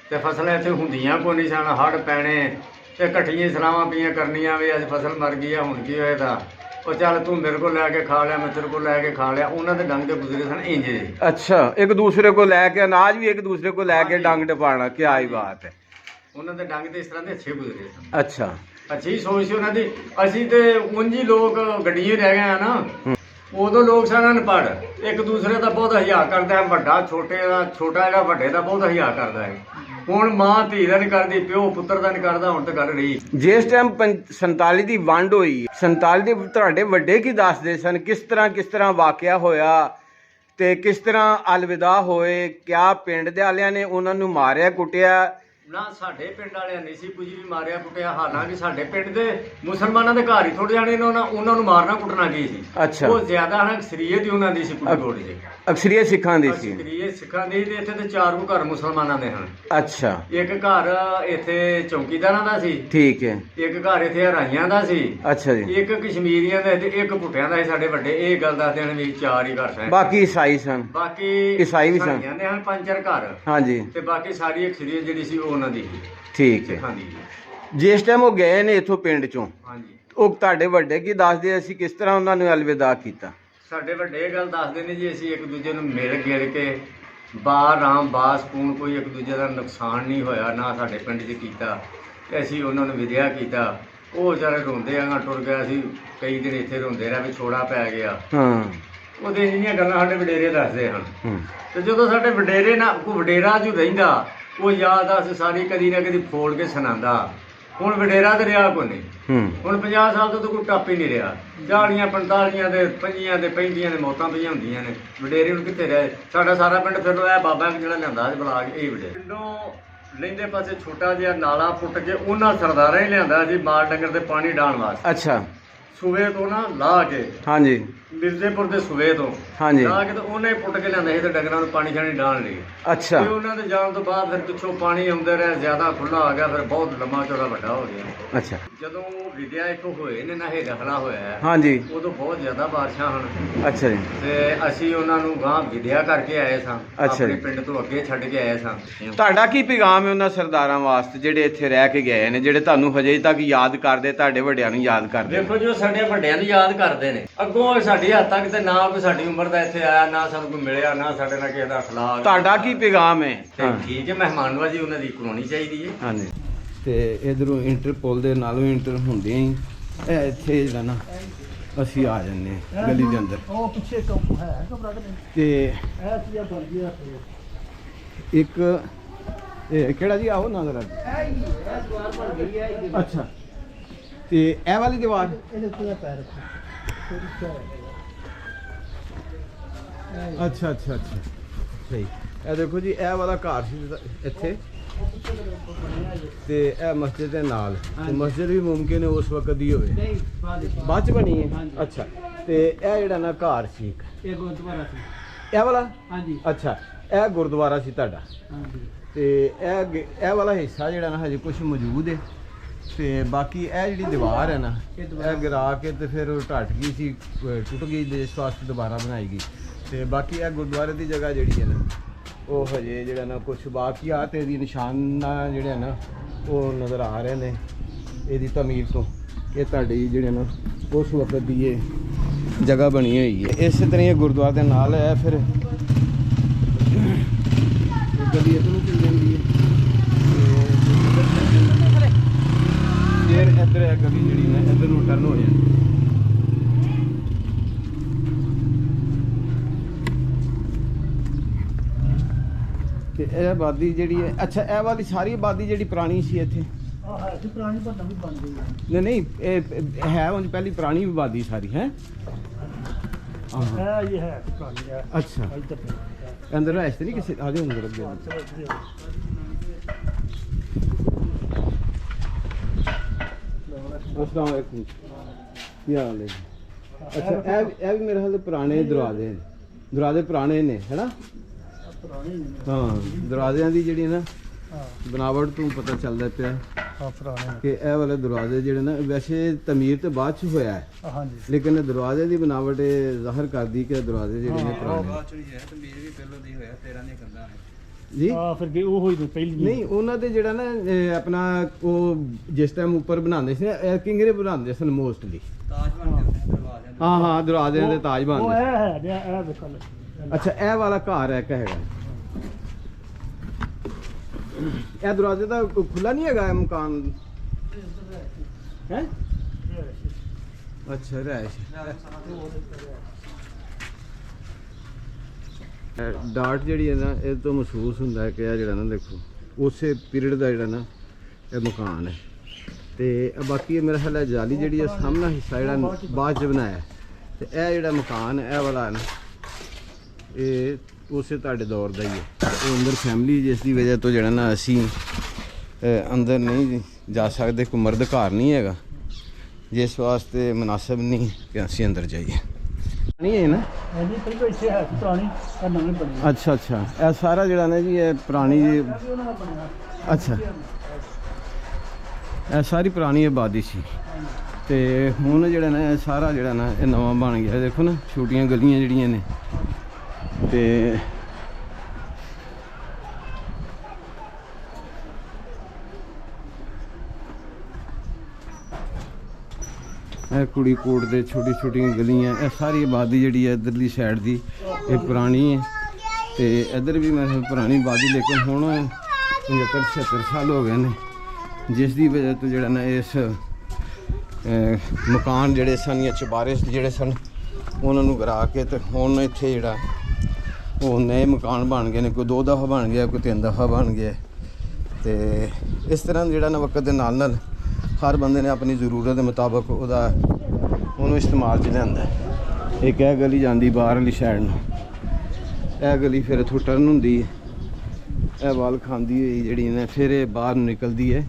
ਤੇ ਫਸਲਾਂ ਇੱਥੇ ਹੁੰਦੀਆਂ ਕੋਈ ਨਹੀਂ ਸਨ। ਹੜ੍ਹ ਪੈਣੇ ਤੇ ਇਕੱਠੀਆਂ ਸਲਾਹਾਂ ਪਈਆਂ ਕਰਨੀਆਂ ਵੀ ਅੱਜ ਫਸਲ ਮਰ ਗਈ ਆ, ਹੁਣ ਕੀ ਹੋਏਗਾ? ਉਹ ਚੱਲ ਤੂੰ ਮੇਰੇ ਕੋਲ ਲੈ ਕੇ ਖਾ ਲਿਆ, ਮੈਂ ਤੇਰੇ ਕੋਲ ਲੈ ਕੇ ਖਾ ਲਿਆ। ਉਹਨਾਂ ਦੇ ਡੰਗ ਦੇ ਗੁਜ਼ਰੇ ਸਨ ਇੰਜ ਦੇ। ਅੱਛਾ, ਇੱਕ ਦੂਸਰੇ ਕੋ ਲੈ ਕੇ ਅਨਾਜ ਵੀ ਇੱਕ ਦੂਸਰੇ ਕੋ ਲੈ ਕੇ ਡੰਗ ਟਪਾਣਾ, ਕੀ ਆਈ ਬਾਤ ਹੈ। ਉਹਨਾਂ ਦੇ ਡੰਗ ਤੇ ਇਸ ਤਰ੍ਹਾਂ ਦੇ ਅੱਛੇ ਗੁਜ਼ਰੇ ਸਨ। ਅੱਛਾ, ਅੱਛੀ ਸੋਚ ਸੀ ਉਹਨਾਂ ਦੀ। ਅਸੀਂ ਤੇ ਉਂਝ ਹੀ ਲੋਕ ਗੱਡੀਆਂ ਰਹਿ ਗਏ ਆ ਨਾ। ਉਦੋਂ ਲੋਕ ਸਨ ਅਨਪੜ੍ਹ, ਇੱਕ ਦੂਸਰੇ ਦਾ ਬਹੁਤ ਹਿਆ ਕਰਦਾ ਹੈ, ਵੱਡਾ ਛੋਟੇ ਦਾ, ਛੋਟਾ ਜਿਹੜਾ ਵੱਡੇ ਦਾ ਬਹੁਤ ਹਿਆ ਕਰਦਾ ਹੈ। ਹੁਣ ਮਾਂ ਧੀ ਦਾ ਨਹੀਂ ਕਰਦੀ, ਪਿਓ ਪੁੱਤਰ ਦਾ ਨਹੀਂ ਕਰਦਾ, ਹੁਣ ਤਾਂ ਗੱਲ ਰਹੀ। ਜਿਸ ਟਾਈਮ 47 ਦੀ ਵੰਡ ਹੋਈ, 47 ਦੇ ਤੁਹਾਡੇ ਵੱਡੇ ਕੀ ਦੱਸਦੇ ਸਨ? ਕਿਸ ਤਰ੍ਹਾਂ ਵਾਕਿਆ ਹੋਇਆ ਤੇ ਕਿਸ ਤਰ੍ਹਾਂ ਅਲਵਿਦਾ ਹੋਏ? ਕਿਆ ਪਿੰਡ ਦੇ ਵਾਲਿਆਂ ਨੇ ਉਹਨਾਂ ਨੂੰ ਮਾਰਿਆ ਕੁੱਟਿਆ? ਨਾ ਸਾਡੇ ਪਿੰਡ ਵਾਲਿਆਂ ਨਹੀਂ ਸੀ ਕੁਝ ਵੀ ਮਾਰਿਆ ਕੁੱਟਿਆ। ਹਾਲਾਂਕਿ ਸਾਡੇ ਪਿੰਡ ਦੇ ਮੁਸਲਮਾਨਾਂ ਦੇ ਘਰ ਹੀ ਥੋੜੇ ਜਾਣੇ ਨੇ, ਉਹਨਾਂ ਨੂੰ ਮਾਰਨਾ ਕੁੱਟਣਾ ਕੀ ਸੀ। ਅੱਛਾ, ਉਹ ਜ਼ਿਆਦਾ ਹਨ ਅਕਸਰੀਅਤ ਹੀ ਉਹਨਾਂ ਦੀ ਸੀ ਕੁੜੀ ਕੋਟ ਦੀ। ਅਕਸਰੀਅਤ ਸਿੱਖਾਂ ਦੀ ਸੀ? ਅਕਸਰੀਅਤ ਸਿੱਖਾਂ ਦੀ ਤੇ ਇੱਥੇ ਤੇ 4 ਘਰ ਮੁਸਲਮਾਨਾਂ ਦੇ ਹਨ। ਅੱਛਾ, ਇੱਕ ਘਰ ਇੱਥੇ ਚੌਕੀਦਾਰਾਂ ਦਾ ਸੀ, ਠੀਕ ਹੈ, ਇੱਕ ਘਰ ਇੱਥੇ ਹਰਾਈਆਂ ਦਾ ਸੀ, ਅੱਛਾ ਜੀ, ਇੱਕ ਕਸ਼ਮੀਰੀਆਂ ਦਾ ਤੇ ਇੱਕ ਭੁੱਟਿਆਂ ਦਾ ਸੀ। ਸਾਡੇ ਵੱਡੇ ਇਹ ਗੱਲ ਦੱਸਦੇ ਹਨ ਵੀ 4 ਹੀ ਘਰ ਸਨ। ਬਾਕੀ ਈਸਾਈ ਸਨ? ਬਾਕੀ ਈਸਾਈ ਵੀ ਸਨ? ਹਰਾਈਆਂ ਦੇ ਹਨ 5-4 ਘਰ, ਹਾਂਜੀ, ਤੇ ਬਾਕੀ ਸਾਰੀ ਅਕਸਰੀਅਤ ਜਿਹੜੀ ਸੀ ਉਹ ਉਹਨਾਂ ਦੀ ਸੀ, ਠੀਕ ਹੈ। ਸਿੱਖਾਂ ਦੀ ਸੀ। ਜਿਸ ਟਾਈਮ ਉਹ ਗਏ ਨੇ ਇੱਥੋਂ ਪਿੰਡ ਚੋਂ, ਹਾਂਜੀ, ਉਹ ਤੁਹਾਡੇ ਵੱਡੇ ਕੀ ਦੱਸਦੇ ਅਸੀਂ ਕਿਸ ਤਰ੍ਹਾਂ ਉਹਨਾਂ ਨੂੰ ਅਲਵਿਦਾ ਕੀਤਾ? ਸਾਡੇ ਵੱਡੇ ਇਹ ਗੱਲ ਦੱਸਦੇ ਨੇ ਜੀ ਅਸੀਂ ਇੱਕ ਦੂਜੇ ਨੂੰ ਮਿਲ ਗਿਲ ਕੇ ਬਾਰਾਮ ਬਾਸਕੂਨ, ਕੋਈ ਇੱਕ ਦੂਜੇ ਦਾ ਨੁਕਸਾਨ ਨਹੀਂ ਹੋਇਆ, ਨਾ ਸਾਡੇ ਪਿੰਡ 'ਚ ਕੀਤਾ ਤੇ ਅਸੀਂ ਉਹਨਾਂ ਨੂੰ ਵਿਦਿਆ ਕੀਤਾ। ਉਹ ਵਿਚਾਰੇ ਰੋਂਦੇ ਆ ਟੁਰ ਗਿਆ ਸੀ, ਕਈ ਦਿਨ ਇੱਥੇ ਰੋਂਦੇ ਰਿਹਾ ਵੀ ਛੋੜਾ ਪੈ ਗਿਆ। ਹਾਂ, ਉਹਦੇ ਇੰਨੀਆਂ ਗੱਲਾਂ ਸਾਡੇ ਵਡੇਰੇ ਦੱਸਦੇ ਹਨ। ਤੇ ਜਦੋਂ ਸਾਡੇ ਵਡੇਰੇ ਨਾ ਕੋਈ ਵਡੇਰਾ ਜੋ ਰਹਿੰਦਾ, ਉਹ ਯਾਦ ਆ ਸਾਰੀ ਕਦੀ ਨਾ ਕਦੀ ਫੋੜ ਕੇ ਸੁਣਾਉਂਦਾ। ਹੁਣ ਵਡੇਰਾ ਤੇ ਰਿਹਾ ਕੋਈ ਨਹੀਂ। ਹੁਣ 50 ਸਾਲ ਤੋਂ ਕੋਈ ਟੱਪ ਹੀ ਨਹੀਂ ਰਿਹਾ। 40 45 ਦੇ 25 ਦੇ 35 ਦੇ ਮੌਤਾਂ ਪਈਆਂ ਹੁੰਦੀਆਂ ਨੇ। ਵਡੇਰੇ ਹੁਣ ਕਿੱਥੇ ਰਹੇ? ਸਾਡਾ ਸਾਰਾ ਪਿੰਡ ਫਿਰ ਇਹ ਬਾਬਾ ਜਿਹੜਾ ਲਿਆਂਦਾ ਬੁਲਾ ਕੇ ਇਹ ਵਡੇਰੇ ਪਿੰਡੋਂ ਲੈਂਦੇ ਪਾਸੇ ਛੋਟਾ ਜਿਹਾ ਨਾਲਾ ਪੁੱਟ ਕੇ ਉਹਨਾਂ ਸਰਦਾਰਾਂ ਹੀ ਲਿਆਂਦਾ ਸੀ ਮਾਲ ਡੰਗਰ ਤੇ ਪਾਣੀ ਡਾਉਣ ਵਾਸਤੇ। ਅੱਛਾ, ਸੂਏ ਤੋਂ ਨਾ ਲਾ ਕੇ ਹਾਂਜੀ ਮਿਰਜ਼ੇਪੁਰ ਦੇ ਸੂਏ ਤੋਂ ਹਾਂਜੀ ਲਾ ਕੇ ਤੇ ਉਹਨੇ ਪੁੱਟ ਕੇ ਲਿਆਂਦਾ ਸੀ ਤੇ ਡੰਗਰਾਂ ਨੂੰ ਪਾਣੀ ਛਾਣੀ ਡਾਣ ਲਈ ਅੱਛਾ ਤੇ ਉਹਨਾਂ ਦੇ ਜਾਣ ਤੋਂ ਬਾਅਦ ਫਿਰ ਪਿੱਛੋਂ ਪਾਣੀ ਆਉਂਦਾ ਰਿਹਾ, ਜ਼ਿਆਦਾ ਖੁੱਲਾ ਆ ਗਿਆ, ਫਿਰ ਬਹੁਤ ਲੰਮਾ ਚੌੜਾ ਵੱਡਾ ਹੋ ਗਿਆ। ਅੱਛਾ ਜਦੋਂ ਵਿਦਿਆ ਇੱਥੋਂ ਹੋਏ ਨੇ ਨਾ, ਇਹ ਰਖਲਾ ਹੋਇਆ ਹੈ, ਹਾਂਜੀ ਉਦੋਂ ਬਹੁਤ ਜ਼ਿਆਦਾ ਬਾਰਿਸ਼ਾਂ ਹਨ ਅੱਛਾ ਜੀ ਤੇ ਅਸੀਂ ਉਹਨਾਂ ਨੂੰ ਗਾਂ ਵਿਦਿਆ ਕਰਕੇ ਆਏ ਸਾਂ, ਅੱਛਾ ਆਪਣੇ ਜੀ। ਪਿੰਡ ਤੋਂ ਅੱਗੇ ਛੱਡ ਕੇ ਆਏ ਸਾਂ। ਤੁਹਾਡਾ ਕੀ ਪੈਗਾਮ ਹੈ ਉਹਨਾਂ ਸਰਦਾਰਾਂ ਵਾਸਤੇ ਜਿਹੜੇ ਇੱਥੇ ਰਹਿ ਕੇ ਗਏ ਨੇ, ਜਿਹੜੇ ਤੁਹਾਨੂੰ ਹਜੇ ਤੱਕ ਯਾਦ ਕਰਦੇ, ਤੁਹਾਡੇ ਵੱਡਿਆਂ ਨੂੰ ਯਾਦ ਕਰਦੇ? ਦੇਖੋ ਜੋ ਸਾਡੇ ਵੱਡਿਆਂ ਨੂੰ ਯਾਦ ਕਰਦੇ ਨੇ, ਅੱਗੋਂ ਸਾਡੀ ਹੱਦ ਤੱਕ ਤੇ ਨਾ ਕੋਈ ਸਾਡੀ ਉਮਰ ਦਾ ਇੱਥੇ ਆਇਆ, ਨਾ ਸਾਨੂੰ ਕੋਈ ਮਿਲਿਆ, ਨਾ ਸਾਡੇ ਨਾਲ ਕਿਸੇ ਦਾ ਅਖਲਾਕ। ਤੁਹਾਡਾ ਕੀ ਪੈਗਾਮ ਹੈ? ਤੇ ਠੀਕ ਹੈ, ਮਹਿਮਾਨਵਾਜੀ ਉਹਨਾਂ ਦੀ ਕਰਾਉਣੀ ਚਾਹੀਦੀ ਹੈ। ਹਾਂਜੀ। ਤੇ ਇਧਰੋਂ ਇੰਟਰਪੋਲ ਦੇ ਨਾਲੋਂ ਇੰਟਰ ਹੁੰਦੇ ਹੀ ਇਹ ਇੱਥੇ ਜਿਹੜਾ ਨਾ ਅਸੀਂ ਆ ਜਾਂਦੇ ਹਾਂ ਗਲੀ ਦੇ ਅੰਦਰ। ਉਹ ਪਿੱਛੇ ਕੰਮ ਹੈ ਕਮਰਾ ਕਿ ਨਹੀਂ? ਤੇ ਇਹ ਚੀਜ਼ਾਂ ਬਣ ਗਈਆਂ ਇੱਕ ਇਹ ਕਿਹੜਾ ਜੀ ਆਓ ਨਾ ਜ਼ਰਾ। ਇਹ ਦੀਵਾਰ ਬਣ ਗਈ ਹੈ। ਅੱਛਾ ਤੇ ਇਹ ਵਾਲੀ ਦੀਵਾਰ ਇਹਦੇ ਉੱਤੇ ਪੈਰ ਰੱਖੋ। ਅੱਛਾ ਅੱਛਾ ਅੱਛਾ ਸਹੀ। ਇਹ ਦੇਖੋ ਜੀ ਇਹ ਵਾਲਾ ਘਰ ਸੀ ਇੱਥੇ ਤੇ ਇਹ ਮਸਜਿਦ ਦੇ ਨਾਲ। ਤੇ ਮਸਜਿਦ ਵੀ ਮੁਮਕਿਨ ਹੈ ਉਸ ਵਕਤ ਦੀ ਹੋਵੇ, ਨਹੀਂ ਬਾਅਦ ਚ ਬਣੀ ਹੈ। ਅੱਛਾ ਤੇ ਇਹ ਜਿਹੜਾ ਨਾ ਘਰ ਸੀ ਇੱਕ, ਇਹ ਗੁਰਦੁਆਰਾ ਸੀ। ਇਹ ਵਾਲਾ? ਹਾਂਜੀ ਅੱਛਾ ਇਹ ਗੁਰਦੁਆਰਾ ਸੀ ਤੁਹਾਡਾ। ਹਾਂਜੀ। ਤੇ ਇਹ ਵਾਲਾ ਹਿੱਸਾ ਜਿਹੜਾ ਨਾ ਹਜੇ ਕੁਝ ਮੌਜੂਦ ਹੈ ਤੇ ਬਾਕੀ ਇਹ ਜਿਹੜੀ ਦੀਵਾਰ ਹੈ ਨਾ ਇਹ ਗਿਰਾ ਕੇ ਤੇ ਫਿਰ ਉਹ ਟੱਟ ਗਈ ਸੀ, ਟੁੱਟ ਗਈ, ਦੇਸ਼ ਵਾਸਤੇ ਦੁਬਾਰਾ ਬਣਾਈ ਗਈ। ਤੇ ਬਾਕੀ ਇਹ ਗੁਰਦੁਆਰੇ ਦੀ ਜਗ੍ਹਾ ਜਿਹੜੀ ਹੈ ਨਾ ਉਹ ਹਜੇ ਜਿਹੜਾ ਨਾ ਕੁਝ ਬਾਕੀ ਆ ਤੇ ਇਹਦੀ ਨਿਸ਼ਾਨਾ ਜਿਹੜੇ ਨਾ ਉਹ ਨਜ਼ਰ ਆ ਰਹੇ ਨੇ ਇਹਦੀ ਤਮੀਰ ਤੋਂ। ਇਹ ਤੁਹਾਡੀ ਜਿਹੜੇ ਨਾ ਉਸ ਵਕਤ ਦੀ ਇਹ ਜਗ੍ਹਾ ਬਣੀ ਹੋਈ ਹੈ। ਇਸੇ ਤਰ੍ਹਾਂ ਇਹ ਗੁਰਦੁਆਰੇ ਦੇ ਨਾਲ ਹੈ। ਫਿਰ ਗਲੀ ਇੱਧਰ ਨੂੰ ਚਲ ਜਾਂਦੀ ਹੈ ਤੇ ਫਿਰ ਇੱਧਰ ਹੈ ਗਲੀ ਜਿਹੜੀ ਨਾ ਇੱਧਰ ਨੂੰ ਟਰਨ ਹੋ ਜਾਂਦੀ। ਤੇ ਇਹ ਆਬਾਦੀ ਜਿਹੜੀ ਹੈ, ਅੱਛਾ ਇਹ ਵਾਲੀ ਸਾਰੀ ਆਬਾਦੀ ਜਿਹੜੀ ਪੁਰਾਣੀ ਸੀ ਇੱਥੇ? ਆਹ ਹੈ ਸੀ ਪੁਰਾਣੀ ਪਰ ਨਵੀਂ ਬਣ ਗਈ ਨਹੀਂ ਹੈ। ਨਹੀਂ ਇਹ ਹੈ ਉਂਝ ਪਹਿਲੀ ਪੁਰਾਣੀ ਆਬਾਦੀ ਸਾਰੀ ਹੈ। ਇਹ ਹੈ ਪੁਰਾਣੀ ਹੈ। ਅੱਛਾ ਇੱਧਰ ਅੰਦਰ ਰਹਿਸ਼ ਤੇ ਨਹੀਂ ਕਿਸੇ ਆਦੇ ਅੰਦਰ ਅੱਗੇ? अस्सलाम वालेकुम, ਕੀ ਹਾਲ ਹੈ? ਅੱਛਾ ਇਹ ਵੀ ਮੇਰੇ ਖਿਆਲ ਪੁਰਾਣੇ ਦਰਵਾਜ਼ੇ ਨੇ, ਦਰਵਾਜ਼ੇ ਪੁਰਾਣੇ ਨੇ ਹੈ ਨਾ? ਪੁਰਾਣੀ ਨੇ। ਹਾਂ ਦਰਵਾਜ਼ਿਆਂ ਦੀ ਜਿਹੜੀ ਨਾ ਹਾਂ ਬਨਾਵਟ ਤੋਂ ਪਤਾ ਚੱਲਦਾ ਪਿਆ ਹਾਂ ਪੁਰਾਣੇ ਕਿ ਇਹ ਵਾਲੇ ਦਰਵਾਜ਼ੇ ਜਿਹੜੇ ਨਾ ਵੈਸੇ ਤਮੀਰ ਤੇ ਬਾਅਦ ਚ ਹੋਇਆ ਹੈ, ਹਾਂਜੀ। ਲੇਕਿਨ ਦਰਵਾਜ਼ੇ ਦੀ ਬਨਾਵਟ ਇਹ ਜ਼ਾਹਰ ਕਰਦੀ ਕਿ ਦਰਵਾਜ਼ੇ ਜਿਹੜੇ ਨੇ ਪੁਰਾਣੇ ਜੀ। ਆ ਫਿਰ ਵੀ ਉਹ ਹੋਈ ਨਹੀਂ ਪਹਿਲੀ। ਨਹੀਂ ਉਹਨਾਂ ਦੇ ਜਿਹੜਾ ਨਾ ਆਪਣਾ ਉਹ ਜਿਸ ਟਾਈਮ ਉੱਪਰ ਬਣਾਉਂਦੇ ਸੀ ਨਾ ਕਿੰਗਰੇ ਬਣਾਉਂਦੇ ਸਨ ਮੋਸਟਲੀ। ਹਾਂ ਹਾਂ ਦਰਵਾਜ਼ਿਆਂ ਦੇ ਤਾਜ ਉਹ ਬਣਦੇ ਇਹ ਹੈ ਜਿਹੜਾ ਇਹ ਦੇਖੋ। ਸੀ। ਅੱਛਾ ਇਹ ਵਾਲਾ ਘਰ ਹੈ ਕਿ ਹੈਗਾ? ਇਹ ਦਰਵਾਜ਼ੇ ਦਾ ਖੁੱਲਾ ਨਹੀਂ ਹੈਗਾ ਇਹ ਮਕਾਨ ਹੈ? ਅੱਛਾ ਰਹਿਸ਼ ਡਾਟ ਜਿਹੜੀ ਹੈ ਨਾ ਇਹ ਤੋਂ ਮਹਿਸੂਸ ਹੁੰਦਾ ਹੈ ਕਿ ਇਹ ਜਿਹੜਾ ਨਾ ਦੇਖੋ ਉਸੇ ਪੀਰੀਅਡ ਦਾ ਜਿਹੜਾ ਨਾ ਇਹ ਮਕਾਨ ਹੈ। ਤੇ ਬਾਕੀ ਇਹ ਮੇਰਾ ਖਿਆਲ ਹੈ ਜਾਲੀ ਜਿਹੜੀ ਹੈ ਸਾਹਮਣਾ ਹਿੱਸਾ ਜਿਹੜਾ ਬਾਅਦ ਚ ਬਣਾਇਆ। ਤੇ ਇਹ ਜਿਹੜਾ ਮਕਾਨ ਇਹ ਵਾਲਾ ਹੈ ਨਾ ਇਹ ਉਸੇ ਤੁਹਾਡੇ ਦੌਰ ਦਾ ਹੀ ਹੈ। ਉਹ ਅੰਦਰ ਫੈਮਿਲੀ ਜਿਸ ਦੀ ਵਜ੍ਹਾ ਤੋਂ ਜਿਹੜਾ ਨਾ ਅਸੀਂ ਅੰਦਰ ਨਹੀਂ ਜਾ ਸਕਦੇ, ਕੋਈ ਮਰਦ ਘਰ ਨਹੀਂ ਹੈਗਾ ਜਿਸ ਵਾਸਤੇ ਮੁਨਾਸਿਬ ਨਹੀਂ ਕਿ ਅਸੀਂ ਅੰਦਰ ਜਾਈਏ। ਨਹੀਂ ਹੈ ਨਾ? ਨਹੀਂ ਪਹਿਲਾਂ ਇੱਥੇ ਹੈ ਪੁਰਾਣੀ, ਇਹ ਨਵੀਂ ਬਣੀ। ਅੱਛਾ ਅੱਛਾ ਇਹ ਸਾਰਾ ਜਿਹੜਾ ਨਾ ਜੀ ਇਹ ਪੁਰਾਣੀ ਜੀ। ਉਹਨਾਂ ਦਾ ਬਣਿਆ। ਅੱਛਾ ਇਹ ਸਾਰੀ ਪੁਰਾਣੀ ਆਬਾਦੀ ਸੀ ਤੇ ਹੁਣ ਜਿਹੜਾ ਨਾ ਇਹ ਸਾਰਾ ਜਿਹੜਾ ਨਾ ਇਹ ਨਵਾਂ ਬਣ ਗਿਆ। ਦੇਖੋ ਨਾ ਛੋਟੀਆਂ ਗਲੀਆਂ ਜਿਹੜੀਆਂ ਨੇ ਤੇ ਇਹ ਕੁੜੀ ਕੋਟ ਦੇ ਛੋਟੀ ਛੋਟੀਆਂ ਗਲੀਆਂ। ਇਹ ਸਾਰੀ ਆਬਾਦੀ ਜਿਹੜੀ ਹੈ ਇੱਧਰਲੀ ਸਾਈਡ ਦੀ ਇਹ ਪੁਰਾਣੀ ਹੈ ਤੇ ਇੱਧਰ ਵੀ ਮੈਂ ਪੁਰਾਣੀ ਆਬਾਦੀ, ਲੇਕਿਨ ਹੁਣ 75-76 ਸਾਲ ਹੋ ਗਏ ਨੇ ਜਿਸ ਦੀ ਵਜ੍ਹਾ ਤੋਂ ਜਿਹੜਾ ਨਾ ਇਸ ਮਕਾਨ ਜਿਹੜੇ ਸਨ ਜਾਂ ਚੁਬਾਰੇ ਜਿਹੜੇ ਸਨ ਉਹਨਾਂ ਨੂੰ ਗਿਰਾ ਕੇ ਤੇ ਹੁਣ ਇੱਥੇ ਜਿਹੜਾ ਉਹ ਨਵੇਂ ਮਕਾਨ ਬਣ ਗਏ ਨੇ। ਕੋਈ 2 ਦਫਾ ਬਣ ਗਿਆ, ਕੋਈ 3 ਦਫਾ ਬਣ ਗਿਆ। ਤੇ ਇਸ ਤਰ੍ਹਾਂ ਜਿਹੜਾ ਨਾ ਵਕਤ ਦੇ ਨਾਲ ਨਾਲ ਹਰ ਬੰਦੇ ਨੇ ਆਪਣੀ ਜ਼ਰੂਰਤ ਦੇ ਮੁਤਾਬਕ ਉਹਨੂੰ ਇਸਤੇਮਾਲ 'ਚ ਲਿਆਂਦਾ। ਇੱਕ ਇਹ ਗਲੀ ਜਾਂਦੀ ਬਾਹਰ ਵਾਲੀ ਸਾਈਡ ਨੂੰ, ਇਹ ਗਲੀ ਫਿਰ ਇੱਥੋਂ ਟਰਨ ਹੁੰਦੀ ਹੈ, ਇਹ ਵੱਲ ਖਾਂਦੀ ਹੋਈ ਜਿਹੜੀ ਨੇ ਫਿਰ ਇਹ ਬਾਹਰ ਨਿਕਲਦੀ ਹੈ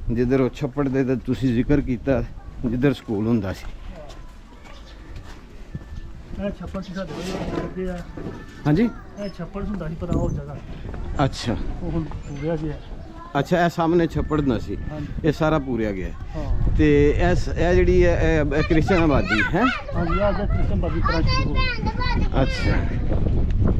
ਜਿੱਧਰ ਉਹ ਛੱਪੜ ਦੇ ਤੁਸੀਂ ਜ਼ਿਕਰ ਕੀਤਾ ਜਿੱਧਰ ਸਕੂਲ ਹੁੰਦਾ ਸੀ। ਇਹ ਛੱਪੜ ਸੀ ਸਾਡੇ ਕੋਲ ਲੱਗੇ ਆ। ਹਾਂਜੀ ਇਹ ਛੱਪੜ ਹੁੰਦਾ ਸੀ ਪਰ ਹੋਰ ਜਗ੍ਹਾ ਅੱਛਾ ਉਹ ਹੁਣ ਪੂਰਿਆ ਗਿਆ। ਅੱਛਾ, ਇਹ ਸਾਹਮਣੇ ਛੱਪੜ ਨਾ ਸੀ, ਹਾਂਜੀ ਇਹ ਸਾਰਾ ਪੂਰਿਆ ਗਿਆ। ਹਾਂ ਤੇ ਇਹ ਜਿਹੜੀ ਹੈ ਇਹ ਕ੍ਰਿਸ਼ਨ ਆਬਾਦੀ ਹੈ। ਹਾਂਜੀ ਆ ਜੇ ਕ੍ਰਿਸ਼ਨ ਬਾਦੀ ਤਰ੍ਹਾਂ ਸ਼ੁਰੂ ਹੋ ਗਈ। ਅੱਛਾ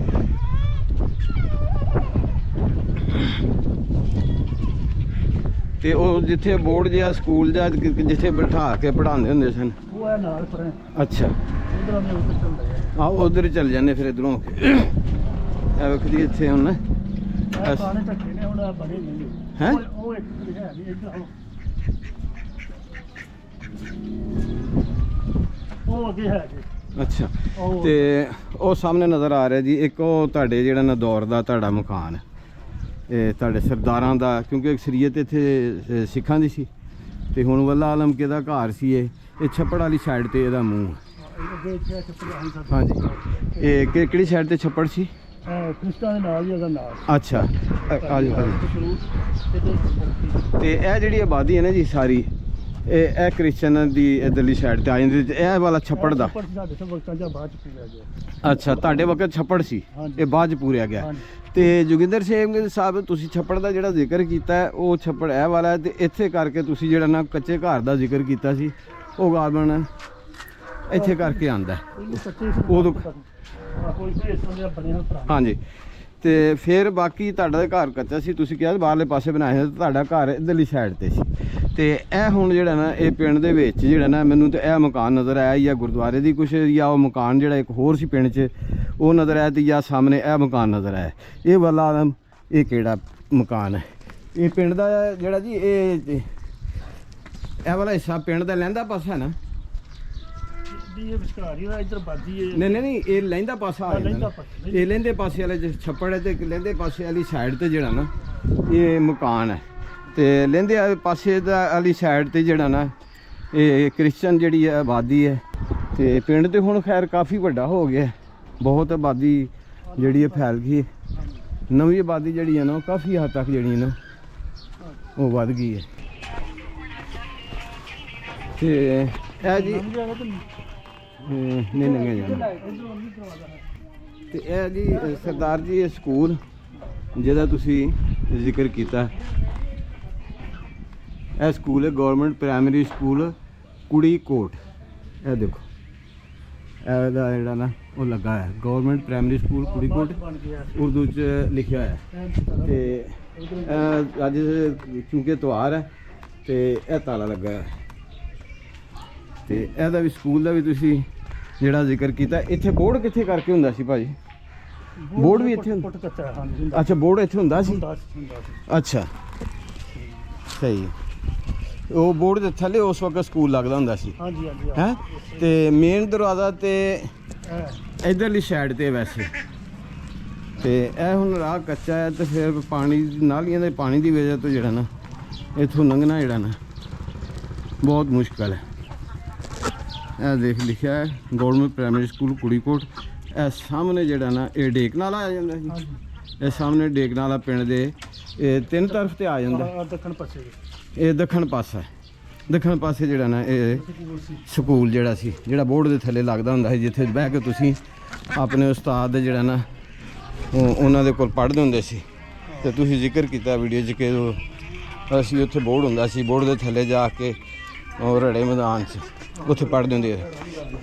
ਤੇ ਉਹ ਜਿੱਥੇ ਬੋਰਡ ਜਿਹਾ ਸਕੂਲ ਦਾ ਜਿੱਥੇ ਬਿਠਾ ਕੇ ਪੜ੍ਹਾਉਂਦੇ ਹੁੰਦੇ ਸਨ, ਉਹ ਹੈ ਨਾਲ ਪਰ ਅੱਛਾ ਉਧਰ ਉਹਨੇ ਉੱਧਰ ਚੱਲਦਾ ਹੈ। ਆਹ ਉਧਰ ਚੱਲ ਜਾਂਦੇ ਫਿਰ ਇਧਰੋਂ ਇਹ ਵੇਖਦੀ ਇੱਥੇ ਹੁਣ ਇਹ ਪਾਣੇ ਢੱਕੇ ਨੇ ਹੁਣ ਆਹ ਬਣੇ ਨਹੀਂ ਹੈਂ? ਉਹ ਇੱਕ ਹੈ ਨਹੀਂ ਇੱਧਰ ਆਓ। ਉਹ ਅੱਗੇ ਹੈ ਜੀ। ਅੱਛਾ ਉਹ ਤੇ ਉਹ ਸਾਹਮਣੇ ਨਜ਼ਰ ਆ ਰਿਹਾ ਜੀ ਇੱਕ ਉਹ ਤੁਹਾਡੇ ਜਿਹੜਾ ਨਾ ਦੌਰ ਦਾ ਤੁਹਾਡਾ ਮਕਾਨ ਹੈ, ਇਹ ਤੁਹਾਡੇ ਸਰਦਾਰਾਂ ਦਾ, ਕਿਉਂਕਿ ਅਕਸਰੀਅਤ ਇੱਥੇ ਸਿੱਖਾਂ ਦੀ ਸੀ ਤੇ ਹੁਣ ਵੱਲਾ ਆਲਮ ਕਿਹਦਾ ਘਰ ਸੀ ਇਹ ਛੱਪੜ ਵਾਲੀ ਸਾਈਡ ਤੇ ਇਹਦਾ ਮੂੰਹ ਹੈ। ਅੱਗੇ ਇੱਥੇ ਛੱਪੜ ਆਈ ਸਾਡੇ। ਹਾਂਜੀ ਇਹ ਕਿਹੜੀ ਸਾਈਡ ਤੇ ਛੱਪੜ ਸੀ? ਕ੍ਰਿਸਟਾ ਦੇ ਨਾਲ ਹੀ ਉਹਦਾ ਨਾਲ ਅੱਛਾ ਆ ਜਾਓ ਸ਼ੁਰੂ ਇੱਧਰ ਤੇ ਇਹ ਜਿਹੜੀ ਆਬਾਦੀ ਹੈ ਨਾ ਜੀ ਸਾਰੀ ਇਹ ਕ੍ਰਿਸਚਨ ਦੀ ਇਧਰਲੀ ਸਾਈਡ ਤੇ ਆ ਜਾਂਦੀ ਤੇ ਇਹ ਵਾਲਾ ਛੱਪੜ ਦਾ। ਛੱਪੜ ਸਾਡੇ ਤੋਂ ਵਕਤਾਂ ਜਾਂ ਬਾਅਦ ਚ ਪੂਰਿਆ ਗਿਆ। ਅੱਛਾ ਤੁਹਾਡੇ ਵਕਤ ਛੱਪੜ ਸੀ, ਹਾਂਜੀ। ਇਹ ਬਾਅਦ ਚ ਪੂਰਿਆ ਗਿਆ। ਹਾਂਜੀ। ਤੇ ਜੋਗਿੰਦਰ ਸਿੰਘ ਸਾਹਿਬ ਤੁਸੀਂ ਛੱਪੜ ਦਾ ਜਿਹੜਾ ਜ਼ਿਕਰ ਕੀਤਾ ਹੈ ਉਹ ਛੱਪੜ ਇਹ ਵਾਲਾ ਹੈ ਤੇ ਇੱਥੇ ਕਰਕੇ ਤੁਸੀਂ ਜਿਹੜਾ ਨਾ ਕੱਚੇ ਘਰ ਦਾ ਜ਼ਿਕਰ ਕੀਤਾ ਸੀ ਉਹ ਗਾਲਬਨ ਇੱਥੇ ਕਰਕੇ ਆਂਦਾ ਹੈ। ਇਹ ਸੱਚੇ ਸੀ ਉਦੋਂ- ਕੋਈ ਇਸ ਤਰ੍ਹਾਂ ਦਾ ਬਣਿਆ ਪੁਰਾਣਾ। ਹਾਂਜੀ ਤੇ ਫਿਰ ਬਾਕੀ ਤੁਹਾਡਾ ਘਰ ਕੱਚਾ ਸੀ, ਤੁਸੀਂ ਕਿਹਾ ਬਾਹਰਲੇ ਪਾਸੇ ਬਣਾਇਆ ਸੀ, ਤੁਹਾਡਾ ਘਰ ਇਧਰਲੀ ਸਾਈਡ ਤੇ ਸੀ। ਤੇ ਇਹ ਹੁਣ ਜਿਹੜਾ ਨਾ ਇਹ ਪਿੰਡ ਦੇ ਵਿੱਚ ਜਿਹੜਾ ਨਾ ਮੈਨੂੰ ਤਾਂ ਇਹ ਮਕਾਨ ਨਜ਼ਰ ਆਇਆ ਜਾਂ ਗੁਰਦੁਆਰੇ ਦੀ ਕੁਛ ਜਾਂ ਉਹ ਮਕਾਨ ਜਿਹੜਾ ਇੱਕ ਹੋਰ ਸੀ ਪਿੰਡ 'ਚ ਉਹ ਨਜ਼ਰ ਆਇਆ ਤੇ ਜਾਂ ਸਾਹਮਣੇ ਇਹ ਮਕਾਨ ਨਜ਼ਰ ਆਇਆ। ਇਹ ਵਾਲਾ ਆਲਮ ਇਹ ਕਿਹੜਾ ਮਕਾਨ ਹੈ? ਇਹ ਪਿੰਡ ਦਾ ਜਿਹੜਾ ਜੀ ਇਹ ਵਾਲਾ ਹਿੱਸਾ ਪਿੰਡ ਦਾ ਲਹਿੰਦਾ ਪਾਸਾ ਨਾ? ਇਹ ਵਿਚਕਾਰੀ ਹੋਇਆ ਇੱਧਰ ਬਾਜੀ ਹੈ। ਨਹੀਂ ਇਹ ਲਹਿੰਦਾ ਪਾਸਾ ਆ ਲਹਿੰਦਾ ਜਾਂਦਾ। ਪਾਸਾ। ਇਹ ਲਹਿੰਦੇ ਪਾਸੇ ਵਾਲੇ ਛੱਪੜ ਹੈ ਤੇ ਲਹਿੰਦੇ ਪਾਸੇ ਵਾਲੀ ਸਾਈਡ ਤੇ ਜਿਹੜਾ ਨਾ ਇਹ ਮਕਾਨ ਹੈ ਤੇ ਲਹਿੰਦੇ ਵਾਲੇ ਪਾਸੇ ਦਾ ਵਾਲੀ ਸਾਈਡ ਤੇ ਜਿਹੜਾ ਨਾ ਇਹ ਕ੍ਰਿਸਚਨ ਜਿਹੜੀ ਹੈ ਆਬਾਦੀ ਹੈ। ਤੇ ਪਿੰਡ ਤੇ ਹੁਣ ਖੈਰ ਕਾਫੀ ਵੱਡਾ ਹੋ ਗਿਆ, ਬਹੁਤ ਆਬਾਦੀ ਜਿਹੜੀ ਹੈ ਫੈਲ ਗਈ ਹੈ। ਨਵੀਂ ਆਬਾਦੀ ਜਿਹੜੀ ਹੈ ਨਾ ਉਹ ਕਾਫੀ ਹੱਦ ਤੱਕ ਜਿਹੜੀ ਨਾ ਉਹ ਵੱਧ ਗਈ ਹੈ। ਤੇ ਇਹ ਜੀ ਨਹੀਂ ਲੰਘਿਆ ਜਾਂਦਾ। ਤੇ ਇਹ ਜੀ ਸਰਦਾਰ ਜੀ ਇਹ ਸਕੂਲ ਜਿਹਦਾ ਤੁਸੀਂ ਜ਼ਿਕਰ ਕੀਤਾ, ਇਹ ਸਕੂਲ ਹੈ ਗਵਰਨਮੈਂਟ ਪ੍ਰਾਇਮਰੀ ਸਕੂਲ ਕੁੜੀ ਕੋਟ। ਇਹ ਦੇਖੋ ਇਹਦਾ ਜਿਹੜਾ ਨਾ ਉਹ ਲੱਗਾ ਹੈ ਗਵਰਨਮੈਂਟ ਪ੍ਰਾਇਮਰੀ ਸਕੂਲ ਕੁੜੀ ਕੋਟ, ਬਣ ਗਿਆ। ਉਰਦੂ 'ਚ ਲਿਖਿਆ ਹੋਇਆ ਹੈ। ਤੇ ਅੱਜ ਕਿਉਂਕਿ ਤਿਉਹਾਰ ਹੈ ਤੇ ਇਹ ਤਾਲਾ ਲੱਗਾ ਹੈ। ਤੇ ਇਹਦਾ ਵੀ ਸਕੂਲ ਦਾ ਵੀ ਤੁਸੀਂ ਜਿਹੜਾ ਜ਼ਿਕਰ ਕੀਤਾ, ਇੱਥੇ ਬੋਰਡ ਕਿੱਥੇ ਕਰਕੇ ਹੁੰਦਾ ਸੀ ਭਾਜੀ? ਬੋਰਡ ਵੀ ਇੱਥੇ ਪੁੱਟ ਕੱਚਾ ਹੈ। ਹਾਂਜੀ ਅੱਛਾ ਬੋਰਡ ਇੱਥੇ ਹੁੰਦਾ ਸੀ? ਹੁੰਦਾ ਸੀ। ਅੱਛਾ ਸਹੀ। ਉਹ ਬੋਰਡ ਦੇ ਥੱਲੇ ਉਸ ਵਕਤ ਸਕੂਲ ਲੱਗਦਾ ਹੁੰਦਾ ਸੀ ਹਾਂਜੀ ਹਾਂਜੀ ਹੈ। ਤੇ ਮੇਨ ਦਰਵਾਜ਼ਾ ਤੇ ਇਹ ਇਧਰਲੀ ਸਾਈਡ ਤੇ ਵੈਸੇ ਤੇ ਇਹ ਹੁਣ ਰਾਹ ਕੱਚਾ ਹੈ ਤੇ ਫਿਰ ਪਾਣੀ ਨਾਲੀਆਂ ਦੇ ਪਾਣੀ ਦੀ ਵਜ੍ਹਾ ਤੋਂ ਜਿਹੜਾ ਨਾ ਇੱਥੋਂ ਲੰਘਣਾ ਜਿਹੜਾ ਨਾ ਬਹੁਤ ਮੁਸ਼ਕਲ ਹੈ। ਇਹ ਦੇਖ ਲਿਖਿਆ ਹੈ ਗਵਰਨਮੈਂਟ ਪ੍ਰਾਇਮਰੀ ਸਕੂਲ ਕੁੜੀਕੋਟ। ਇਹ ਸਾਹਮਣੇ ਜਿਹੜਾ ਨਾ ਇਹ ਡੇਕ ਨਾਲਾ ਆ ਜਾਂਦਾ ਜੀ। ਇਹ ਸਾਹਮਣੇ ਡੇਕ ਨਾਲਾ ਪਿੰਡ ਦੇ ਇਹ ਤਿੰਨ ਤਰਫ ਤੇ ਆ ਜਾਂਦਾ। ਦੱਖਣ ਪਾਸੇ ਇਹ ਦੱਖਣ ਪਾਸਾ ਹੈ। ਦੱਖਣ ਪਾਸੇ ਜਿਹੜਾ ਨਾ ਇਹ ਸਕੂਲ ਜਿਹੜਾ ਸੀ ਜਿਹੜਾ ਬੋਰਡ ਦੇ ਥੱਲੇ ਲੱਗਦਾ ਹੁੰਦਾ ਸੀ, ਜਿੱਥੇ ਬਹਿ ਕੇ ਤੁਸੀਂ ਆਪਣੇ ਉਸਤਾਦ ਦੇ ਜਿਹੜਾ ਨਾ ਉਹਨਾਂ ਦੇ ਕੋਲ ਪੜ੍ਹਦੇ ਹੁੰਦੇ ਸੀ। ਤੇ ਤੁਸੀਂ ਜ਼ਿਕਰ ਕੀਤਾ ਵੀਡੀਓ 'ਚ ਕਿ ਅਸੀਂ ਉੱਥੇ ਬੋਰਡ ਹੁੰਦਾ ਸੀ, ਬੋਰਡ ਦੇ ਥੱਲੇ ਜਾ ਕੇ ਉਹ ਰੜੇ ਮੈਦਾਨ 'ਚ ਉੱਥੇ ਪੜ੍ਹਦੇ ਹੁੰਦੇ ਸੀ।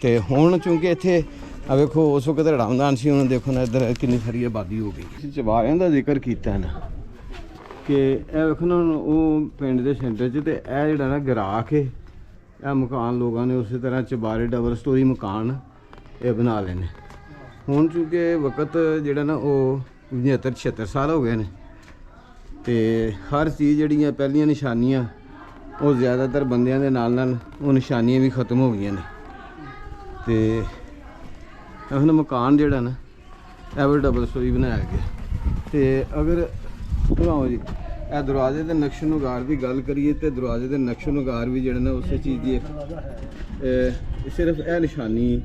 ਤੇ ਹੁਣ ਚੂੰਕਿ ਇੱਥੇ ਆ ਵੇਖੋ ਉਸ ਵਕਤ ਰੜਾ ਮੈਦਾਨ ਸੀ, ਹੁਣ ਦੇਖੋ ਨਾ ਇੱਧਰ ਕਿੰਨੀ ਸਾਰੀ ਆਬਾਦੀ ਹੋ ਗਈ। ਚਬਾਰਿਆਂ ਦਾ ਜ਼ਿਕਰ ਕੀਤਾ ਨਾ ਕਿ ਇਹ ਵੇਖੋ ਨਾ ਉਹ ਪਿੰਡ ਦੇ ਸੈਂਟਰ 'ਚ ਤੇ ਇਹ ਜਿਹੜਾ ਨਾ ਗਿਰਾ ਕੇ ਇਹ ਮਕਾਨ ਲੋਕਾਂ ਨੇ ਉਸੇ ਤਰ੍ਹਾਂ ਚਬਾਰੇ ਡਬਲ ਸਟੋਰੀ ਮਕਾਨ ਇਹ ਬਣਾ ਲਏ ਨੇ। ਹੁਣ ਚੂੰਕਿ ਵਕਤ ਜਿਹੜਾ ਨਾ ਉਹ 75-76 ਸਾਲ ਹੋ ਗਏ ਨੇ ਤੇ ਹਰ ਚੀਜ਼ ਜਿਹੜੀਆਂ ਪਹਿਲੀਆਂ ਨਿਸ਼ਾਨੀਆਂ ਉਹ ਜ਼ਿਆਦਾਤਰ ਬੰਦਿਆਂ ਦੇ ਨਾਲ ਨਾਲ ਉਹ ਨਿਸ਼ਾਨੀਆਂ ਵੀ ਖਤਮ ਹੋ ਗਈਆਂ ਨੇ। ਤੇ ਹੁਣ ਮਕਾਨ ਜਿਹੜਾ ਨਾ ਇਹ ਡਬਲ ਸਟੋਰੀ ਬਣਾਇਆ ਗਿਆ। ਤੇ ਅਗਰ ਸੁਣਾਓ ਜੀ ਇਹ ਦਰਵਾਜ਼ੇ ਦੇ ਨਕਸ਼ੋ ਨੁਗਾਰ ਦੀ ਗੱਲ ਕਰੀਏ ਤੇ ਦਰਵਾਜ਼ੇ ਦੇ ਨਕਸ਼ੋ ਨੁਗਾਰ ਵੀ ਜਿਹੜਾ ਨਾ ਉਸੇ ਚੀਜ਼ ਦੀ ਸਿਰਫ ਇਹ ਨਿਸ਼ਾਨੀ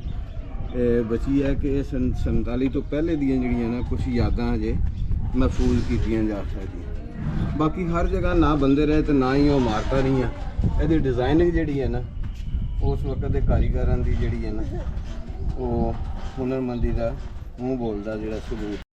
ਬਚੀ ਹੈ ਕਿ ਇਹ 47 ਤੋਂ ਪਹਿਲੇ ਦੀਆਂ ਜਿਹੜੀਆਂ ਨਾ ਕੁਝ ਯਾਦਾਂ ਅਜੇ ਮਹਿਫੂਜ਼ ਕੀਤੀਆਂ ਜਾ ਸਕਦੀਆਂ। ਬਾਕੀ ਹਰ ਜਗ੍ਹਾ ਨਾ ਬੰਦੇ ਰਹੇ ਤੇ ਨਾ ਹੀ ਉਹ ਇਮਾਰਤਾਂ ਰਹੀਆਂ। ਇਹਦੀ ਡਿਜ਼ਾਈਨਿੰਗ ਜਿਹੜੀ ਹੈ ਨਾ ਉਸ ਵਕਤ ਦੇ ਕਾਰੀਗਰਾਂ ਦੀ ਜਿਹੜੀ ਹੈ ਨਾ ਉਹ ਹੁਨਰਮੰਦੀ ਦਾ ਮੂੰਹ ਬੋਲਦਾ ਜਿਹੜਾ ਸਬੂਤ